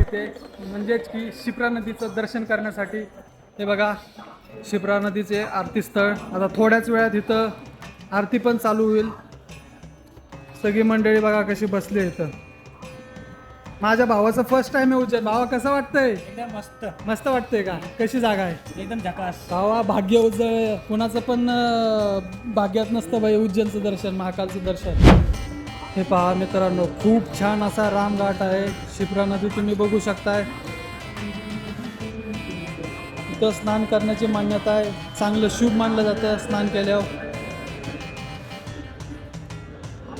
इथे, म्हणजेच की शिप्रा नदीचं दर्शन करण्यासाठी. हे बघा शिप्रा नदीचे आरती स्थळ. आता थोड्याच वेळात इथं आरती पण चालू होईल. सगळी मंडळी बघा कशी बसली इथं. माझ्या भावाचं फर्स्ट टाइम आहे उज्जैन. भावा कसं वाटतंय? एकदम मस्त, मस्त वाटतंय का? कशी जागा आहे? एकदम झकास. भावा भाग्य उजळ कुणाचं पण भाग्यात नसतं बाई उज्जैनचं दर्शन, महाकालचं दर्शन. हे पहा मित्रांनो, खूप छान असा रामघाट आहे. शिप्रा नदी तुम्ही बघू शकताय. इथं स्नान करण्याची मान्यता आहे. चांगलं शुभ मानलं जातं स्नान केल्यावर.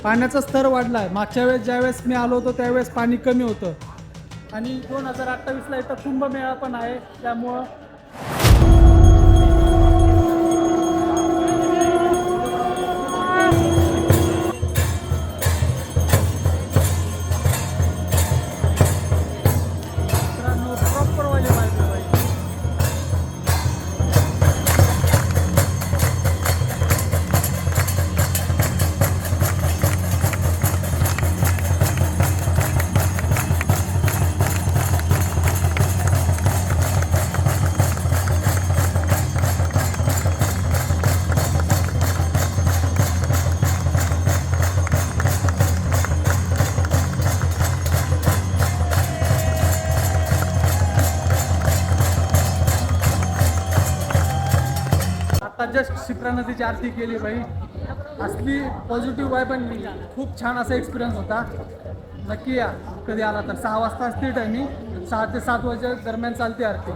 पाण्याचा स्तर वाढला आहे. मागच्या वेळेस ज्यावेळेस मी आलो होतो त्यावेळेस पाणी कमी होतं. आणि 2028ला इथं कुंभमेळा पण आहे. त्यामुळं प्रॉपर वाली माहिती बाई. आता जस्ट शिप्रा नदीची आरती केली बाई. असली पॉझिटिव्ह आहे, पण खूप छान असा एक्सपिरियन्स होता. नक्की या कधी आला तर. 6 वाजता असते टायमिंग, 6 ते 7 वाजे दरम्यान चालते आरती.